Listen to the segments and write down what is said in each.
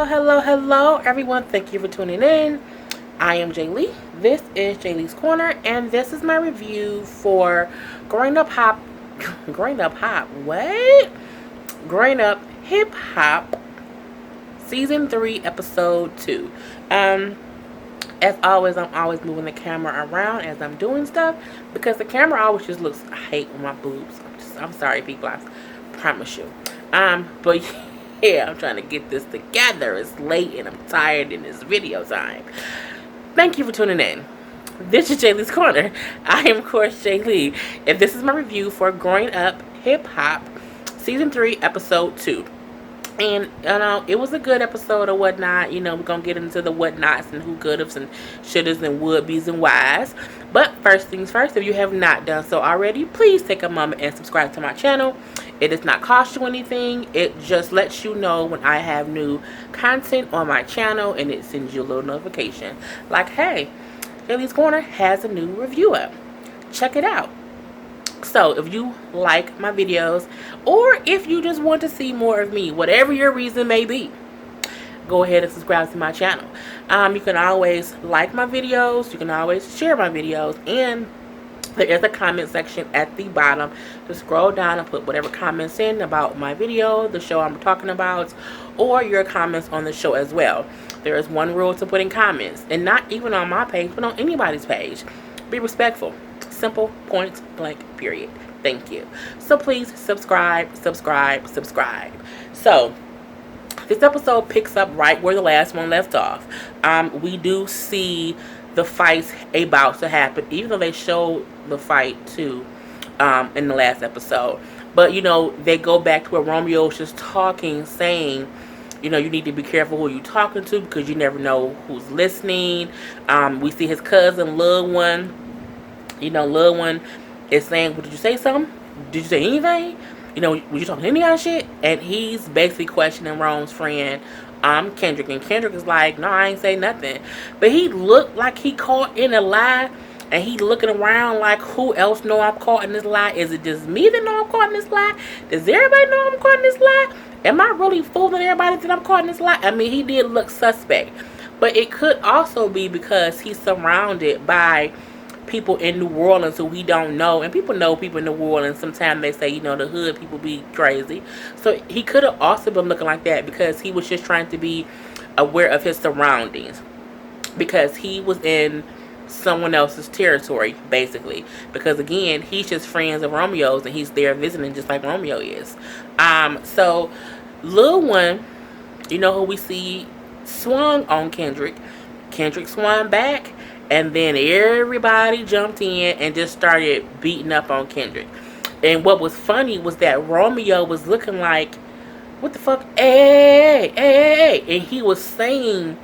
Hello, everyone. Thank you for tuning in. I am Jay Lee. This is Jay Lee's Corner, and this is my review for Growing Up Hop. Growing Up Hop. What? Growing Up Hip Hop, Season 3, Episode 2. As always, I'm always moving the camera around as I'm doing stuff because the camera always just looks. I hate with my boobs. I'm sorry, people. I promise you. But yeah, I'm trying to get this together. It's late and I'm tired and it's video time. Thank you for tuning in. This is Jay Lee's Corner. I am, of course, Jay Lee, and this is my review for Growing Up Hip Hop, Season 3, Episode 2. And, it was a good episode or whatnot. We're going to get into the whatnots and who could'ves and should'ves and would-be's and whys. But first things first, if you have not done so already, please take a moment and subscribe to my channel. It does not cost you anything. It just lets you know when I have new content on my channel, and it sends you a little notification. Like, hey, Jaylee's Corner has a new review up. Check it out. So if you like my videos, or if you just want to see more of me, whatever your reason may be, go ahead and subscribe to my channel. You can always like my videos, you can always share my videos, and there is a comment section at the bottom. Just scroll down and put whatever comments in about my video, the show I'm talking about, or your comments on the show as well. There is one rule to putting comments, and not even on my page, but on anybody's page. Be respectful. Simple, point blank, period. Thank you. So please subscribe. So this episode picks up right where the last one left off. We do see the fights about to happen, even though they showed the fight too in the last episode. But they go back to where Romeo's just talking, saying, you need to be careful who you're talking to because you never know who's listening. We see his cousin, Lil One. Lil One is saying, well, did you say something? Did you say anything? Was you talking any kind of shit? And he's basically questioning Rome's friend, Kendrick. And Kendrick is like, no, I ain't say nothing. But he looked like he caught in a lie. And he looking around like, who else know I'm caught in this lie? Is it just me that know I'm caught in this lie? Does everybody know I'm caught in this lie? Am I really fooling everybody that I'm caught in this lie? I mean, he did look suspect. But it could also be because he's surrounded by people in New Orleans who he don't know, and people know people in New Orleans. Sometimes they say, the hood people be crazy. So he could have also been looking like that because he was just trying to be aware of his surroundings, because he was in someone else's territory, basically, because again, he's just friends of Romeo's and he's there visiting just like Romeo is. So Lil One, who we see swung on Kendrick swung back. And then everybody jumped in and just started beating up on Kendrick. And what was funny was that Romeo was looking like, what the fuck? Hey. And he was saying,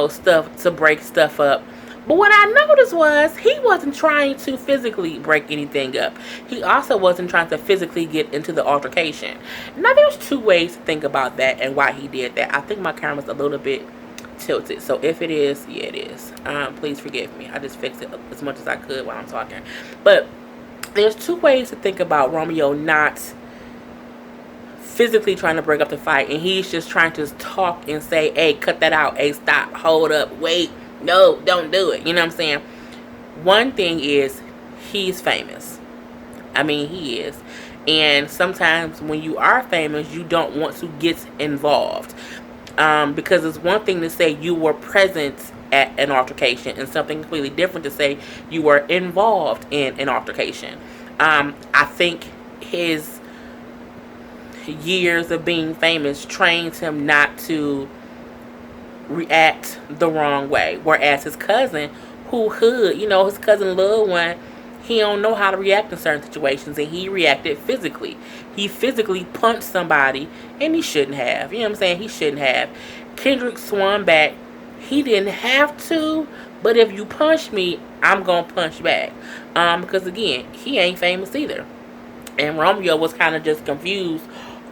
stuff to break stuff up. But what I noticed was he wasn't trying to physically break anything up. He also wasn't trying to physically get into the altercation. Now, there's two ways to think about that and why he did that. I think my camera's a little bit tilted, so if it is, yeah, it is. Please forgive me. I just fixed it as much as I could while I'm talking. But there's two ways to think about Romeo not physically trying to break up the fight, and he's just trying to talk and say, hey, cut that out, hey, stop, hold up, wait, no, don't do it. You know what I'm saying? One thing is, he's famous. I mean, he is. And sometimes when you are famous, you don't want to get involved. Because it's one thing to say you were present at an altercation, and something completely different to say you were involved in an altercation. I think his years of being famous trained him not to react the wrong way. Whereas his cousin, his cousin Lil One, he don't know how to react in certain situations, and he reacted physically. He physically punched somebody, and he shouldn't have. You know what I'm saying? He shouldn't have. Kendrick swung back. He didn't have to, but if you punch me, I'm going to punch back. Because, again, he ain't famous either. And Romeo was kind of just confused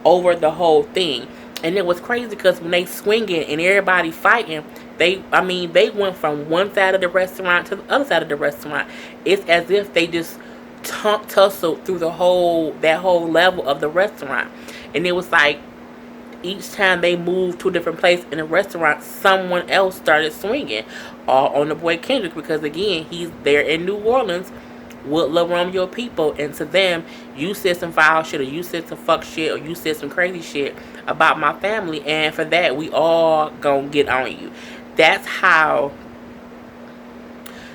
over the whole thing. And it was crazy because when they swinging and everybody fighting, they went from one side of the restaurant to the other side of the restaurant. It's as if they just tussled through that whole level of the restaurant. And it was like, each time they moved to a different place in a restaurant, someone else started swinging, all on the boy Kendrick, because again, he's there in New Orleans with Lil Romeo people, and to them, you said some foul shit, or you said some fuck shit, or you said some crazy shit about my family, and for that, we all gonna get on you. That's how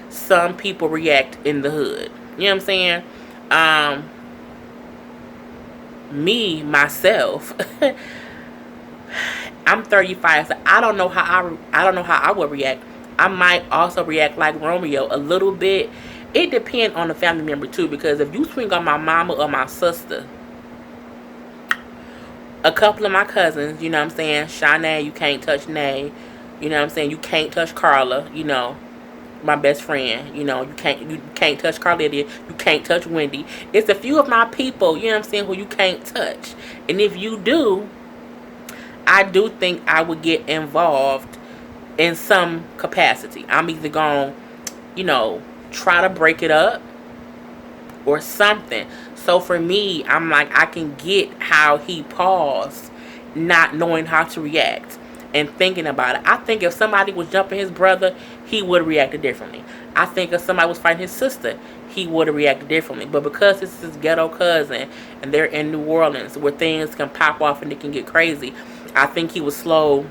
some people react in the hood. You know what I'm saying? Me myself, I'm 35, so I don't know how I would react. I might also react like Romeo a little bit. It depends on the family member too, because if you swing on my mama or my sister, a couple of my cousins, you know what I'm saying, Shanae, you can't touch Nay, you know what I'm saying, you can't touch Karla, you know, my best friend, you know, you can't touch Carlydia, you can't touch Wendy. It's a few of my people, you know what I'm saying, who you can't touch. And if you do, I do think I would get involved in some capacity. I'm either going, you know, try to break it up or something. So for me, I'm like, I can get how he paused, not knowing how to react and thinking about it. I think if somebody was jumping his brother, he would have reacted differently. I think if somebody was fighting his sister, he would have reacted differently. But because it's his ghetto cousin and they're in New Orleans where things can pop off and it can get crazy, I think he was slow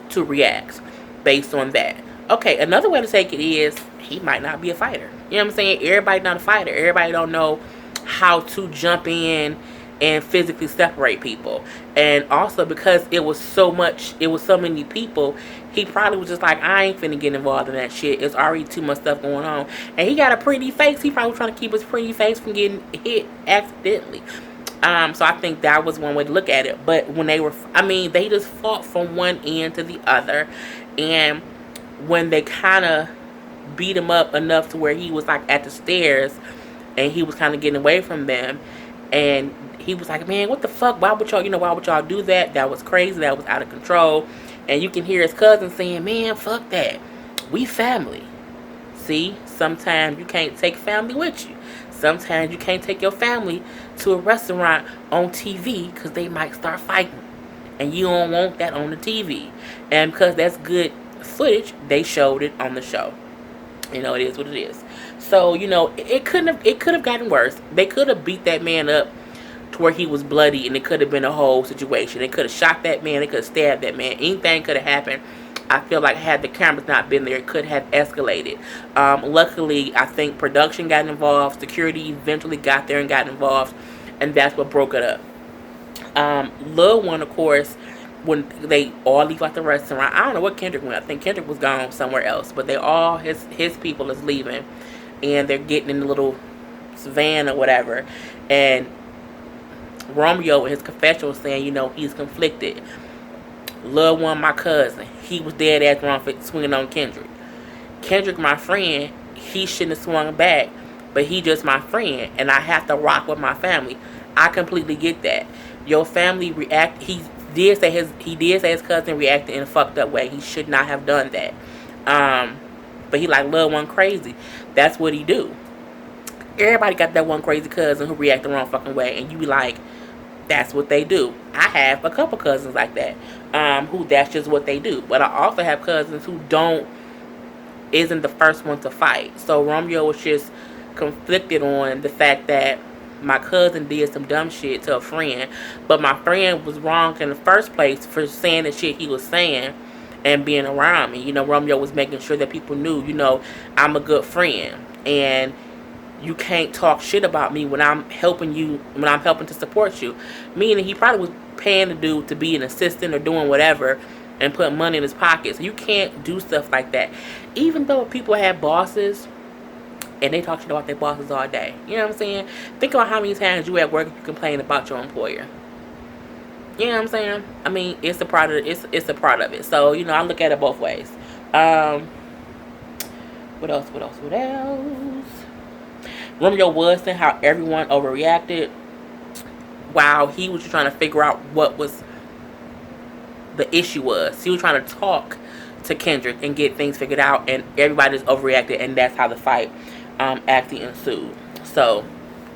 to react based on that. Okay, another way to take it is he might not be a fighter. You know what I'm saying? Everybody not a fighter. Everybody don't know how to jump in and physically separate people. And also because it was so many people, he probably was just like, I ain't finna get involved in that shit. It's already too much stuff going on. And he got a pretty face. He probably was trying to keep his pretty face from getting hit accidentally. So I think that was one way to look at it. But when they just fought from one end to the other. And when they kind of beat him up enough to where he was like at the stairs and he was kind of getting away from them, and he was like, man, what the fuck, why would y'all do that? That was crazy, that was out of control. And you can hear his cousin saying, man, fuck that, we family. See, sometimes you can't take family with you. Sometimes you can't take your family to a restaurant on TV because they might start fighting, and you don't want that on the TV. And because that's good footage, they showed it on the show. You know, it is what it is. So, you know, it could have gotten worse. They could have beat that man up to where he was bloody, and it could have been a whole situation. They could have shot that man. They could have stabbed that man. Anything could have happened. I feel like had the cameras not been there, it could have escalated. Luckily, I think production got involved. Security eventually got there and got involved, and that's what broke it up. Lil one, of course, when they all leave out the restaurant, I don't know what Kendrick went. I think Kendrick was gone somewhere else, but they all his people is leaving, and they're getting in the little van or whatever, and Romeo in his confession was saying, you know, he's conflicted. Lil one, my cousin, he was dead ass wrong for swinging on Kendrick. Kendrick, my friend, he shouldn't have swung back, but he just my friend, and I have to rock with my family. I completely get that. Your family react. He did say his cousin reacted in a fucked up way. He should not have done that. But he like Lil one crazy. That's what he do. Everybody got that one crazy cousin who react the wrong fucking way, and you be like, that's what they do. I have a couple cousins like that, who that's just what they do. But I also have cousins who isn't the first one to fight. So Romeo was just conflicted on the fact that my cousin did some dumb shit to a friend, but my friend was wrong in the first place for saying the shit he was saying and being around me. You know, Romeo was making sure that people knew, you know, I'm a good friend, and you can't talk shit about me when I'm helping to support you. Meaning he probably was paying the dude to be an assistant or doing whatever and put money in his pocket. So you can't do stuff like that. Even though people have bosses and they talk shit about their bosses all day. You know what I'm saying? Think about how many times you at work you complain about your employer. You know what I'm saying? I mean, it's a part of it. So, you know, I look at it both ways. What else? Romeo was saying how everyone overreacted while he was trying to figure out what was the issue was. He was trying to talk to Kendrick and get things figured out, and everybody just overreacted, and that's how the fight actually ensued. So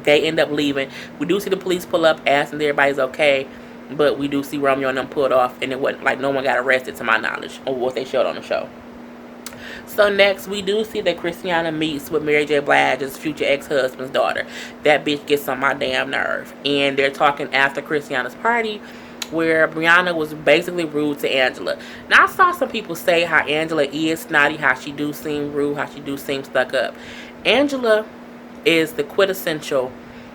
they end up leaving. We do see the police pull up, asking if everybody's okay, But we do see Romeo and them pulled off, and it wasn't like no one got arrested to my knowledge, or what they showed on the show. So next, we do see that Christiana meets with Mary J. Blige's future ex-husband's daughter. That bitch gets on my damn nerve. And they're talking after Christiana's party, where Brianna was basically rude to Angela. Now, I saw some people say how Angela is snotty, how she do seem rude, how she do seem stuck up. Angela is the quintessential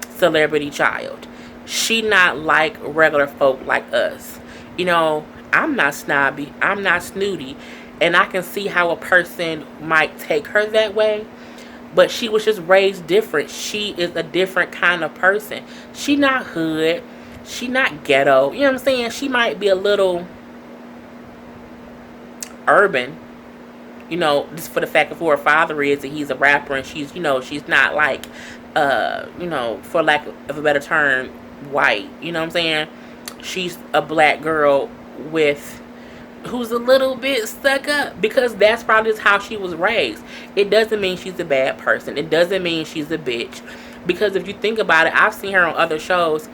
celebrity child. She not like regular folk like us. You know, I'm not snobby, I'm not snooty, and I can see how a person might take her that way, but she was just raised different. She is a different kind of person. She not hood, she not ghetto, you know what I'm saying? She might be a little urban, you know, just for the fact of who her father is, and he's a rapper, and she's, you know, she's not like, you know, for lack of a better term, white, you know what I'm saying? She's a black girl with, who's a little bit stuck up, because that's probably just how she was raised. It doesn't mean she's a bad person. It doesn't mean she's a bitch, because if you think about it, I've seen her on other shows,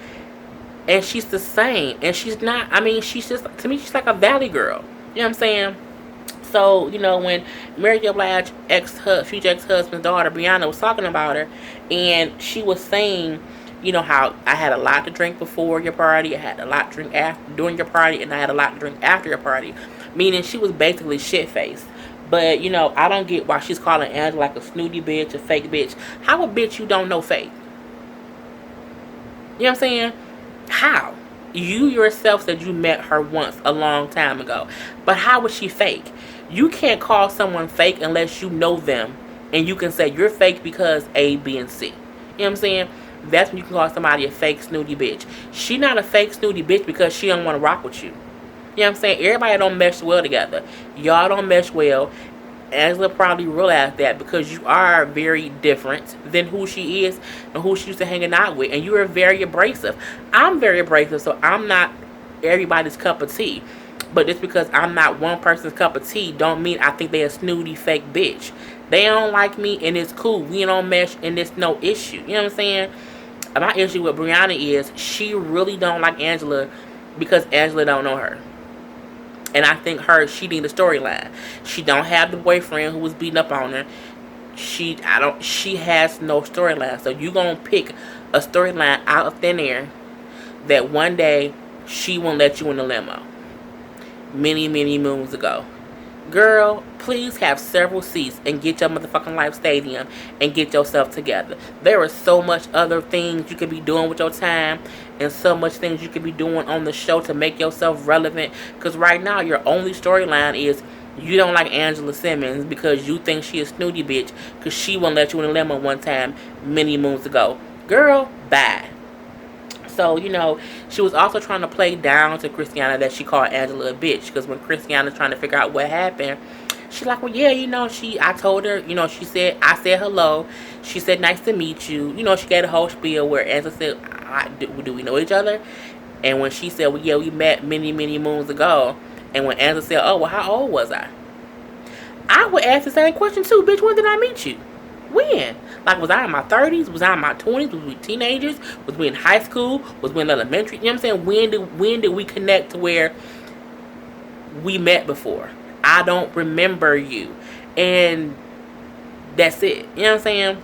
and she's the same, and she's not, I mean, she's just, to me, she's like a valley girl, you know what I'm saying? So, you know, when Mary J. Blige future ex-husband's daughter, Brianna, was talking about her, and she was saying, you know, how I had a lot to drink before your party, I had a lot to drink during your party, and I had a lot to drink after your party. Meaning she was basically shit-faced. But, you know, I don't get why she's calling Angela like a snooty bitch, a fake bitch. How a bitch you don't know fake? You know what I'm saying? How? You yourself said you met her once a long time ago. But how was she fake? You can't call someone fake unless you know them, and you can say you're fake because A, B, and C. You know what I'm saying? That's when you can call somebody a fake snooty bitch. She not a fake snooty bitch because she don't want to rock with you. You know what I'm saying? Everybody don't mesh well together. Y'all don't mesh well. Angela probably realized that, because you are very different than who she is and who she used to hanging out with. And you are very abrasive. I'm very abrasive, so I'm not everybody's cup of tea. But just because I'm not one person's cup of tea don't mean I think they're a snooty fake bitch. They don't like me, and it's cool. We don't mesh, and it's no issue. You know what I'm saying? My issue with Brianna is she really don't like Angela because Angela don't know her. And I think she need a storyline. She don't have the boyfriend who was beating up on her. She has no storyline. So you gonna pick a storyline out of thin air that one day she won't let you in the limo. Many, many moons ago. Girl, please have several seats and get your motherfucking life stadium and get yourself together. There are so much other things you could be doing with your time, and so much things you could be doing on the show to make yourself relevant. Because right now, your only storyline is you don't like Angela Simmons because you think she a snooty bitch because she won't let you in the limo one time many moons ago. Girl, bye. So, you know, she was also trying to play down to Christiana that she called Angela a bitch. Because when Christiana's trying to figure out what happened, she's like, well, yeah, you know, I told her, you know, I said hello. She said, nice to meet you. You know, she gave a whole spiel where Angela said, do we know each other? And when she said, well, yeah, we met many, many moons ago. And when Angela said, oh, well, how old was I? I would ask the same question too, bitch, when did I meet you? When? Like, was I in my 30s? Was I in my 20s? Was we teenagers? Was we in high school? Was we in elementary? You know what I'm saying? When did we connect to where we met before? I don't remember you. And that's it. You know what I'm saying?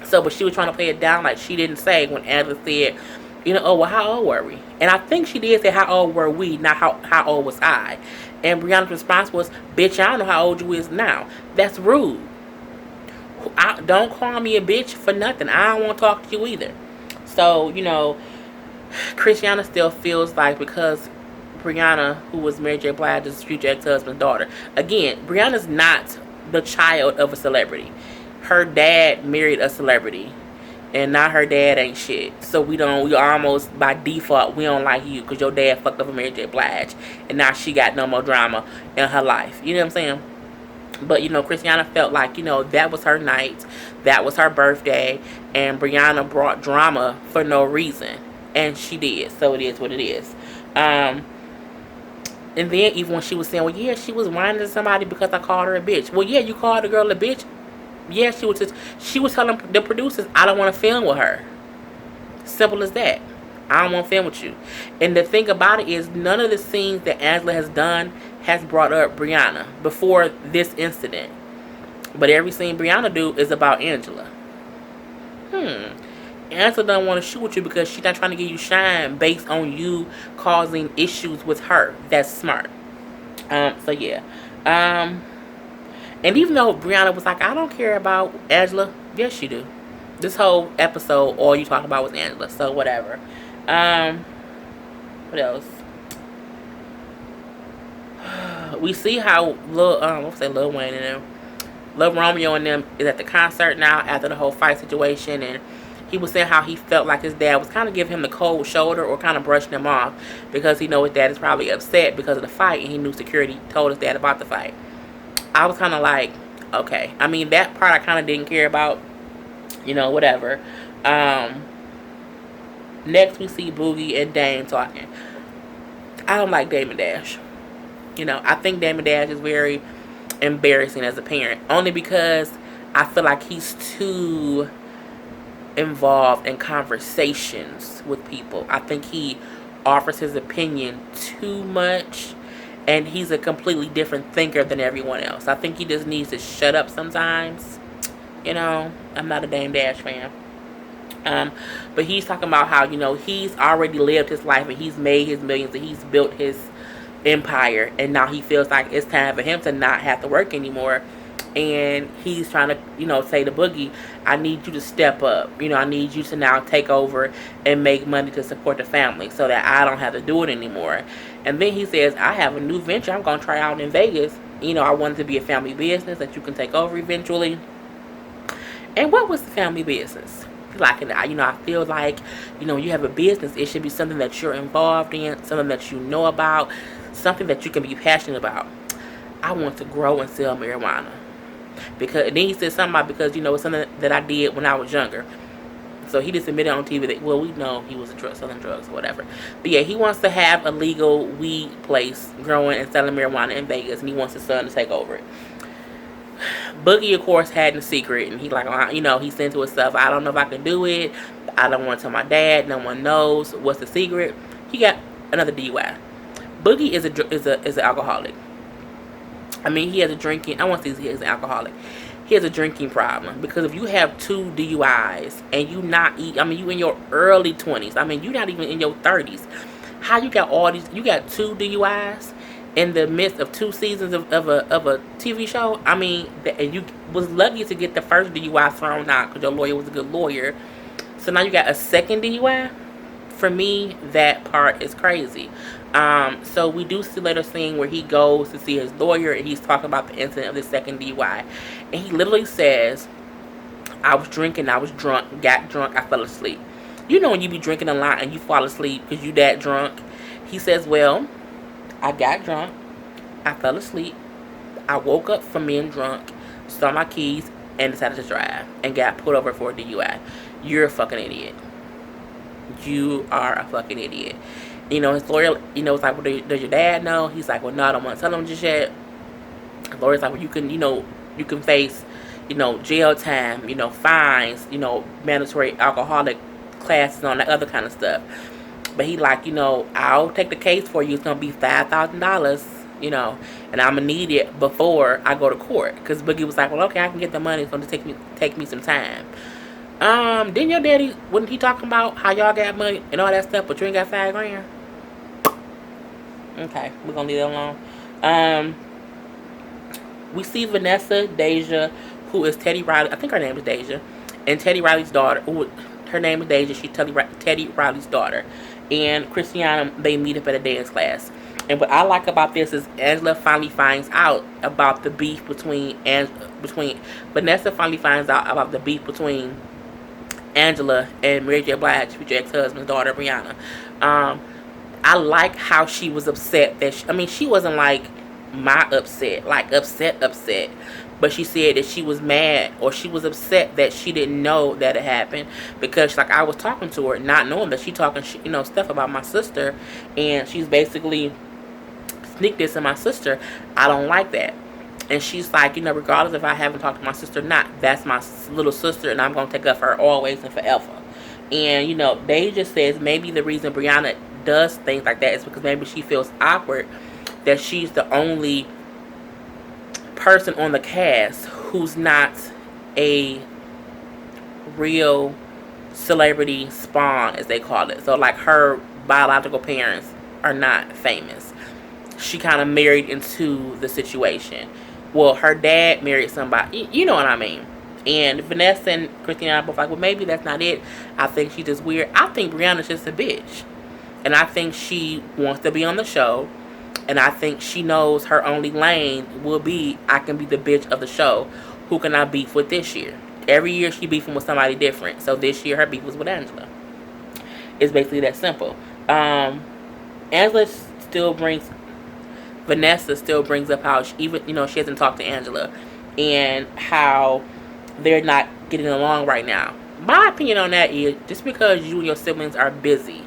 So, but she was trying to play it down like she didn't say when Angela said, you know, oh, well, how old were we? And I think she did say, how old were we, not how old was I? And Brianna's response was, bitch, I don't know how old you is now. That's rude. Don't call me a bitch for nothing. I don't want to talk to you either. So, you know, Christiana still feels like, because Brianna, who was Mary J. Blige's future ex-husband's daughter, again, Brianna's not the child of a celebrity. Her dad married a celebrity, and now her dad ain't shit. So we almost by default, we don't like you because your dad fucked up with Mary J. Blige, and now she got no more drama in her life. You know what I'm saying? But, you know, Christiana felt like, you know, that was her night. That was her birthday. And Brianna brought drama for no reason. And she did. So it is what it is. And then even when she was saying, well, yeah, she was whining to somebody because I called her a bitch. Well, yeah, you called the girl a bitch. Yeah, she was telling the producers, I don't want to film with her. Simple as that. I don't want to film with you. And the thing about it is, none of the scenes that Angela has done has brought up Brianna before this incident. But every scene Brianna do is about Angela. Angela don't want to shoot with you because she's not trying to give you shine based on you causing issues with her. That's smart. So yeah. And even though Brianna was like, I don't care about Angela, yes you do. This whole episode, all you talk about was Angela. So whatever. What else? We see how Lil Wayne and them, Lil Romeo and them is at the concert now after the whole fight situation, and he was saying how he felt like his dad was kind of giving him the cold shoulder or kind of brushing him off because he know his dad is probably upset because of the fight, and he knew security told his dad about the fight. I was kind of like, okay. I mean, that part I kind of didn't care about, whatever. Next we see Boogie and Dame talking. I don't like Damon Dash. I think Damon Dash is very embarrassing as a parent, only because I feel like he's too involved in conversations with people. I think he offers his opinion too much, and he's a completely different thinker than everyone else. I think he just needs to shut up sometimes. I'm not a Dame Dash fan. But he's talking about how, he's already lived his life and he's made his millions and he's built his empire, and now he feels like it's time for him to not have to work anymore. And he's trying to, say to Boogie, I need you to step up. I need you to now take over and make money to support the family so that I don't have to do it anymore. And then he says, I have a new venture I'm going to try out in Vegas. I want it to be a family business that you can take over eventually. And what was the family business? Like, I feel like, you have a business. It should be something that you're involved in, something that you know about, something that you can be passionate about. I want to grow and sell marijuana. Because then he said something about, because it's something that I did when I was younger. So he just admitted on TV that, well, we know he was selling drugs or whatever. But yeah, he wants to have a legal weed place growing and selling marijuana in Vegas, and he wants his son to take over it. Boogie, of course, had the secret, and he he said to himself, I don't know if I can do it. I don't want to tell my dad. No one knows what's the secret. He got another DUI. Boogie is an alcoholic. I mean, he has a drinking. I want to say he is an alcoholic. He has a drinking problem, because if you have 2 DUIs and you you in your early 20s. I mean, you're not even in your 30s. How you got all these? You got 2 DUIs in the midst of 2 seasons of a TV show. I mean, and you was lucky to get the first DUI thrown out because your lawyer was a good lawyer. So now you got a second DUI. For me, that part is crazy. So we do see later scene where he goes to see his lawyer, and he's talking about the incident of the second DUI. And he literally says, I was drinking, I was drunk, got drunk, I fell asleep. When you be drinking a lot and you fall asleep because you that drunk. He says, well, I got drunk, I fell asleep, I woke up from being drunk, saw my keys, and decided to drive, and got pulled over for a DUI. You're a fucking idiot. You are a fucking idiot. His lawyer, was like, well, does your dad know? He's like, well, no, I don't want to tell him just yet. The lawyer's like, well, you can face, jail time, fines, mandatory alcoholic classes and all that other kind of stuff. But he like, I'll take the case for you. It's going to be $5,000, and I'm going to need it before I go to court. Because Boogie was like, well, okay, I can get the money. It's going to take me some time. Didn't your daddy, wasn't he talking about how y'all got money and all that stuff, but you ain't got $5,000? Okay, we're going to leave that alone. We see Vanessa Deja, who is Teddy Riley. I think her name is Deja. And Teddy Riley's daughter. Her name is Deja. She's Teddy Riley's daughter. And Christiana, they meet up at a dance class. And what I like about this is Angela finally finds out about the beef between Vanessa finally finds out about the beef between Angela and Mary J. Blige, which is ex-husband's daughter, Brianna. I like how she was upset that she wasn't like my upset, like upset. But she said that she was mad, or she was upset that she didn't know that it happened, because I was talking to her, not knowing that she talking stuff about my sister, and she's basically sneak this in my sister. I don't like that. And she's like, regardless if I haven't talked to my sister or not, that's my little sister, and I'm gonna take up for her always and forever. And, they just says maybe the reason Brianna does things like that is because maybe she feels awkward that she's the only person on the cast who's not a real celebrity spawn, as they call it. So, like, her biological parents are not famous. She kind of married into the situation. Well, her dad married somebody. You know what I mean? And Vanessa and Christina are both like, well, maybe that's not it. I think she's just weird. I think Brianna's just a bitch. And I think she wants to be on the show. And I think she knows her only lane will be, I can be the bitch of the show. Who can I beef with this year? Every year she beefing with somebody different. So this year her beef was with Angela. It's basically that simple. Angela still brings, Vanessa still brings up how she, even, she hasn't talked to Angela. And how they're not getting along right now. My opinion on that is, just because you and your siblings are busy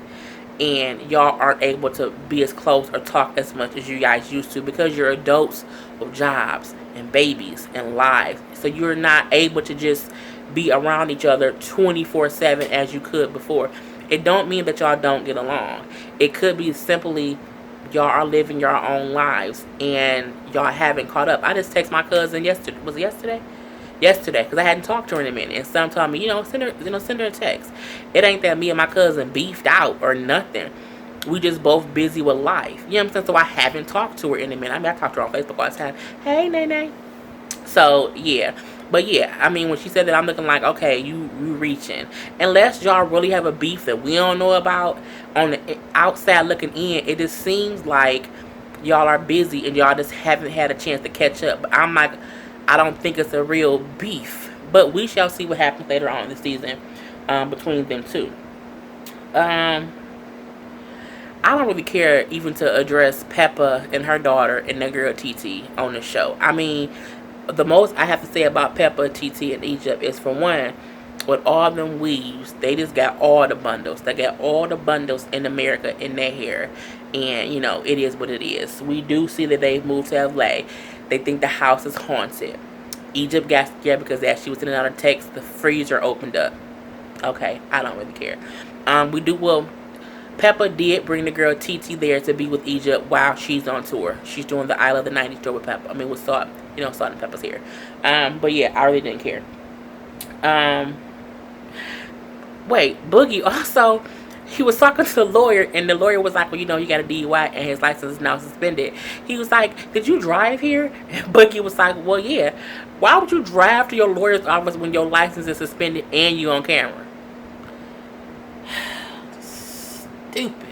and y'all aren't able to be as close or talk as much as you guys used to, because you're adults with jobs and babies and lives, so you're not able to just be around each other 24/7 as you could before. It don't mean that y'all don't get along. It could be simply y'all are living your own lives and y'all haven't caught up. I just texted my cousin yesterday. Was it yesterday? Yesterday, because I hadn't talked to her in a minute, and some told me, send her a text. It ain't that me and my cousin beefed out or nothing. We just both busy with life. You know what I'm saying? So I haven't talked to her in a minute. I mean, I talked to her on Facebook all the time. Hey, Nene. So yeah, but yeah, I mean, when she said that, I'm looking like, okay, you reaching. Unless y'all really have a beef that we don't know about, on the outside looking in, it just seems like y'all are busy and y'all just haven't had a chance to catch up. But I'm like, I don't think it's a real beef, but we shall see what happens later on in the season between them two. I don't really care even to address Peppa and her daughter and their girl TT on the show. I mean, the most I have to say about Peppa, TT, and Egypt is, for one, with all them weaves, they just got all the bundles. They got all the bundles in America in their hair. And, it is what it is. We do see that they've moved to LA. They think the house is haunted. Egypt got scared because as she was sending out a text, the freezer opened up. Okay, I don't really care. Peppa did bring the girl TT there to be with Egypt while she's on tour. She's doing the Isle of the 90s tour with Peppa. I mean, with Salt, Salt and Peppa's here. But yeah, I really didn't care. Wait, Boogie also, he was talking to the lawyer, and the lawyer was like, well, you got a DUI and his license is now suspended. He was like, did you drive here? And Boogie was like, well, yeah. Why would you drive to your lawyer's office when your license is suspended and you on camera? Stupid.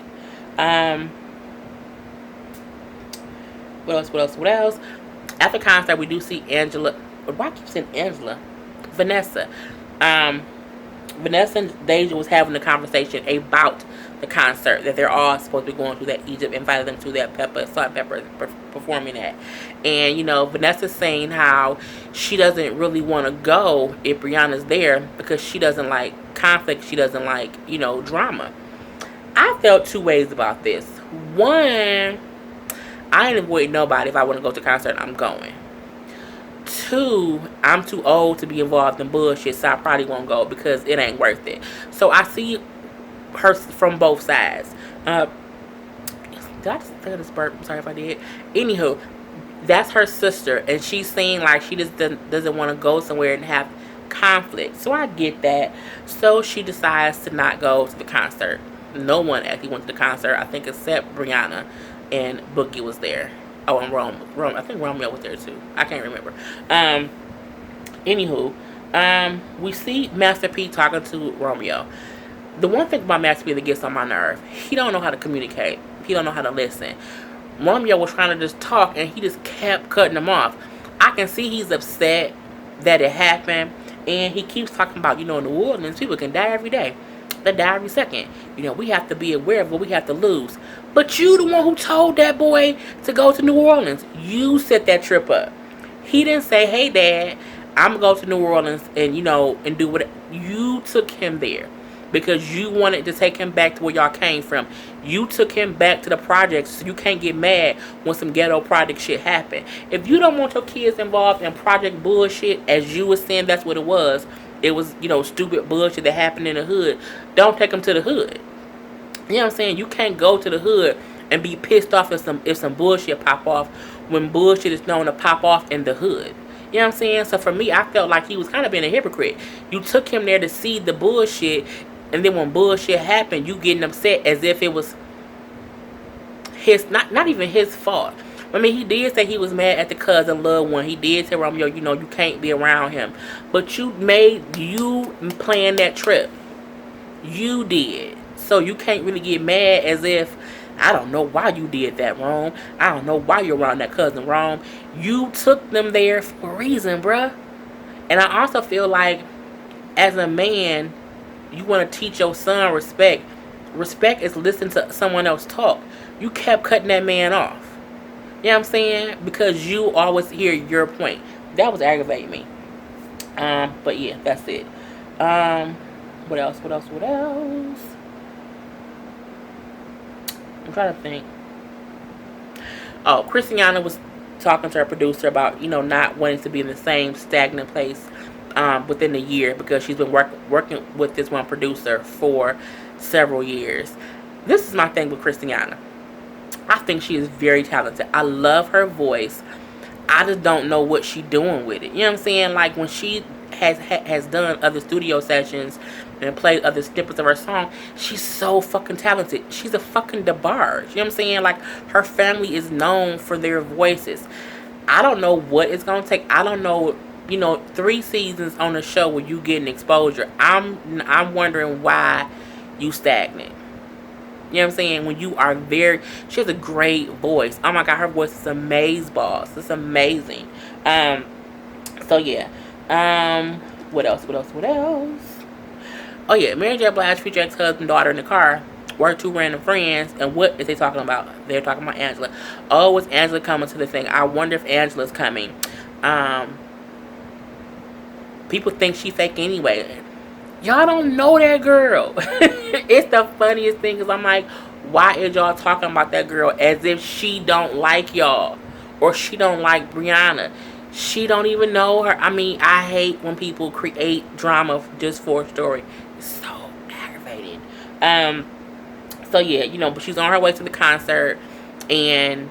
What else? After concert, we do see Angela. Why keep saying Angela? Vanessa. Vanessa and Deja was having a conversation about the concert that they're all supposed to be going to, that Egypt invited them to, that Salt and Peppa performing at. And, Vanessa's saying how she doesn't really want to go if Brianna's there because she doesn't like conflict. She doesn't like, drama. I felt two ways about this. One, I ain't avoiding nobody. If I want to go to a concert, I'm going. Two, I'm too old to be involved in bullshit, so I probably won't go because it ain't worth it. So I see her from both sides. Did I just think of this burp? I'm sorry if I did. Anywho, that's her sister, and she's saying like she just doesn't want to go somewhere and have conflict. So I get that. So she decides to not go to the concert. No one actually went to the concert, I think, except Brianna, and Boogie was there. Oh, and Rome. I think Romeo was there too. I can't remember. Anywho, we see Master P talking to Romeo. The one thing about Master P that gets on my nerve, he don't know how to communicate. He don't know how to listen. Romeo was trying to just talk, and he just kept cutting him off. I can see he's upset that it happened, and he keeps talking about, in New Orleans, people can die every day. They die every second. We have to be aware of what we have to lose. But you the one who told that boy to go to New Orleans. You set that trip up. He didn't say, hey, Dad, I'm going to go to New Orleans and, and do what. You took him there because you wanted to take him back to where y'all came from. You took him back to the projects, so you can't get mad when some ghetto project shit happen. If you don't want your kids involved in project bullshit, as you were saying that's what it was, it was, stupid bullshit that happened in the hood. Don't take them to the hood. You know what I'm saying? You can't go to the hood and be pissed off if some bullshit pop off when bullshit is known to pop off in the hood. You know what I'm saying? So for me, I felt like he was kind of being a hypocrite. You took him there to see the bullshit, and then when bullshit happened, you getting upset as if it was his, not even his fault. I mean, he did say he was mad at the cousin loved one. He did say, Romeo, you can't be around him. But you planned that trip. You did. So you can't really get mad as if, I don't know why you did that wrong. I don't know why you're around that cousin wrong. You took them there for a reason, bruh. And I also feel like, as a man, you want to teach your son respect. Respect is listening to someone else talk. You kept cutting that man off. You know what I'm saying? Because you always hear your point. That was aggravating me. But yeah, that's it. What else? I'm trying to think. Oh, Christiana was talking to her producer about, not wanting to be in the same stagnant place within a year, because she's been working with this one producer for several years. This is my thing with Christiana. I think she is very talented. I love her voice. I just don't know what she's doing with it. You know what I'm saying? Like, when she has done other studio sessions and played other snippets of her song, she's so fucking talented. She's a fucking DeBarge. You know what I'm saying? Like, her family is known for their voices. I don't know what it's gonna take. I don't know. 3 seasons on the show where you getting exposure. I'm wondering why you stagnant. You know what I'm saying? When you are she has a great voice. Oh my God, her voice is amazing, boss. It's amazing. So yeah. What else? Oh yeah, Mary J. Blige featured ex-husband, daughter in the car. Were 2 random friends, and what is they talking about? They're talking about Angela. Oh, is Angela coming to the thing? I wonder if Angela's coming. People think she fake anyway. Y'all don't know that girl. It's the funniest thing, because I'm like, why is y'all talking about that girl as if she don't like y'all, or she don't like Brianna? She don't even know her. I mean, I hate when people create drama just for a story. It's so aggravating. So yeah, but she's on her way to the concert, and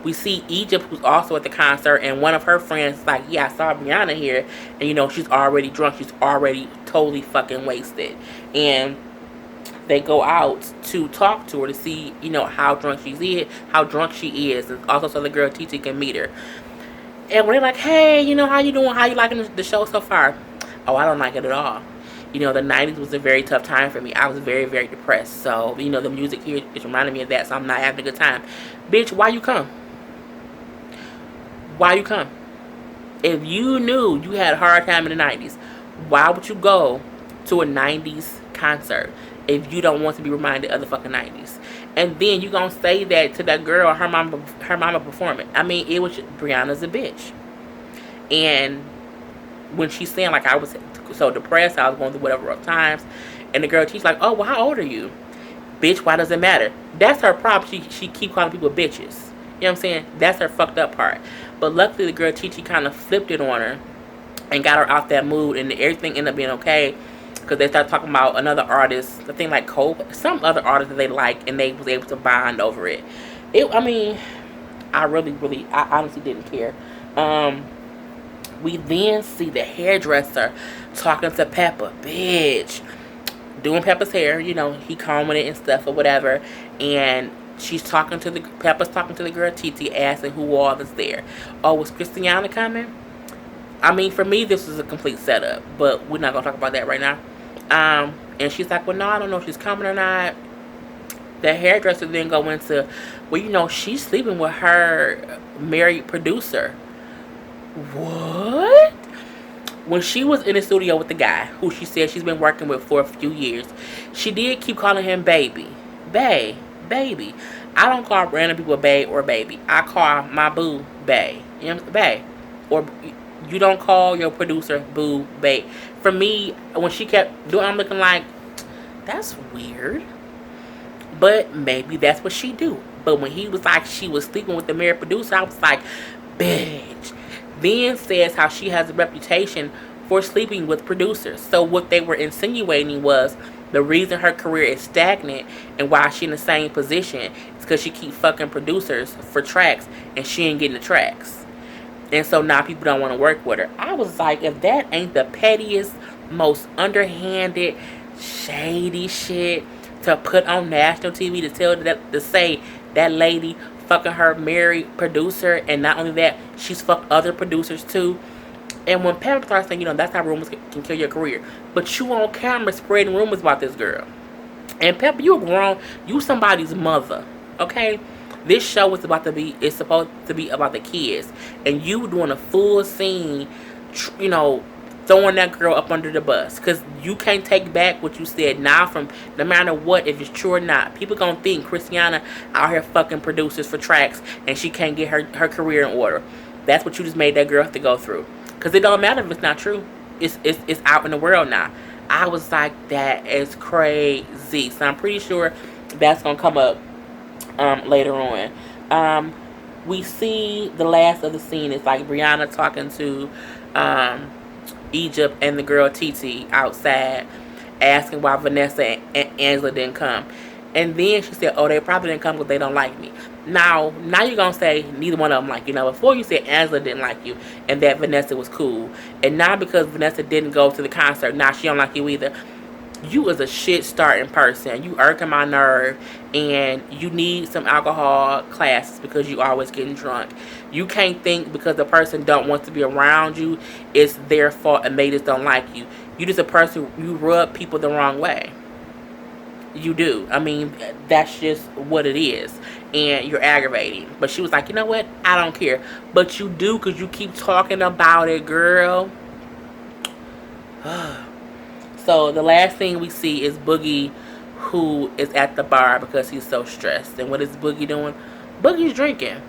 we see Egypt, who's also at the concert, and one of her friends is like, yeah, I saw Brianna here, and she's already drunk. She's already totally fucking wasted. And they go out to talk to her to see, how drunk she is, and also so the girl Titi can meet her. And when they're like, hey, how you doing? How you liking the show so far? Oh, I don't like it at all. The 90s was a very tough time for me. I was very, very depressed. So, the music here is reminding me of that, so I'm not having a good time. Bitch, why you come? Why you come? If you knew you had a hard time in the 90s, why would you go to a 90s concert if you don't want to be reminded of the fucking 90s? And then you gonna say that to that girl, her mama performing. I mean, it was Brianna's a bitch. And when she's saying, like, I was so depressed, I was going through whatever rough times, and the girl, she's like, oh, well, how old are you? Bitch, why does it matter? That's her problem. She keep calling people bitches. You know what I'm saying? That's her fucked up part. But luckily, the girl Chi kind of flipped it on her and got her out that mood, and everything ended up being okay, because they started talking about another artist, I think like Cole, some other artist that they like, and they was able to bond over it. I mean, I honestly didn't care. We then see the hairdresser talking to Peppa, bitch, doing Peppa's hair, he combing it and stuff or whatever, and Peppa's talking to the girl Titi, asking who all is there. Oh, was Christiana coming? I mean, for me, this was a complete setup, but we're not gonna talk about that right now. And she's like, well, no, I don't know if she's coming or not. The hairdresser then go into, well, she's sleeping with her married producer. What? When she was in the studio with the guy who she said she's been working with for a few years, she did keep calling him baby. Baby. I don't call random people bae or baby. I call my boo bae. You know, bae. Or you don't call your producer boo bae. For me, when she kept doing, I'm looking like, that's weird. But maybe that's what she do. But when he was like, she was sleeping with the married producer, I was like, bitch. Then says how she has a reputation for sleeping with producers. So what they were insinuating was the reason her career is stagnant and why she in the same position is because she keep fucking producers for tracks and she ain't getting the tracks. And so now people don't want to work with her. I was like, if that ain't the pettiest, most underhanded, shady shit to put on national TV to say that lady fucking her married producer, and not only that, she's fucked other producers too. And when Pam starts saying, that's how rumors can kill your career, but you on camera spreading rumors about this girl. And Pepper, you grown, you somebody's mother, okay? This show is supposed to be about the kids, and you doing a full scene, throwing that girl up under the bus, because you can't take back what you said now. From no matter what, if it's true or not, people gonna think Christiana out here fucking producers for tracks, and she can't get her career in order. That's what you just made that girl have to go through, because it don't matter if it's not true. It's out in the world now. I was like, that is crazy. So I'm pretty sure that's gonna come up later on. We see the last of the scene is like Brianna talking to Egypt and the girl Titi outside, asking why Vanessa and Angela didn't come. And then she said, oh, they probably didn't come because they don't like me. Now you're going to say neither one of them like you. Now, before you said Angela didn't like you and that Vanessa was cool. And now because Vanessa didn't go to the concert, now she don't like you either. You is a shit starting person. You irking my nerve, and you need some alcohol classes because you always getting drunk. You can't think because the person don't want to be around you, it's their fault and they just don't like you. You just a person, you rub people the wrong way. You do. I mean, that's just what it is. And you're aggravating. But she was like, you know what? I don't care. But you do, because you keep talking about it, girl. So the last thing we see is Boogie, who is at the bar because he's so stressed. And what is Boogie doing? Boogie's drinking.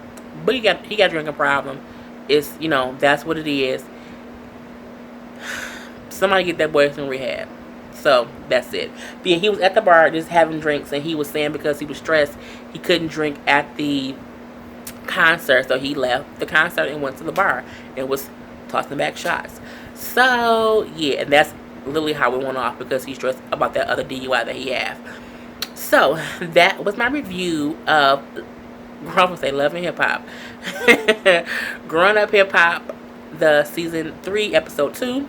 Boogie got a drinking problem. It's, that's what it is. Somebody get that boy some rehab. So that's it. But yeah, he was at the bar just having drinks, and he was saying because he was stressed, he couldn't drink at the concert. So he left the concert and went to the bar and was tossing back shots. So yeah, and that's literally how it went off, because he's stressed about that other DUI that he had. So that was my review of Love and Hip Hop. Grown Up Hip Hop, the season 3, episode 2.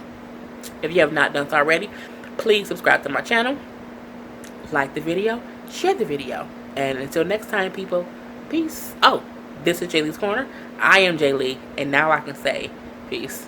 If you have not done so already, please subscribe to my channel, like the video, share the video, and until next time, people, peace. Oh, this is Jaylee's Corner. I am Jaylee, and now I can say peace.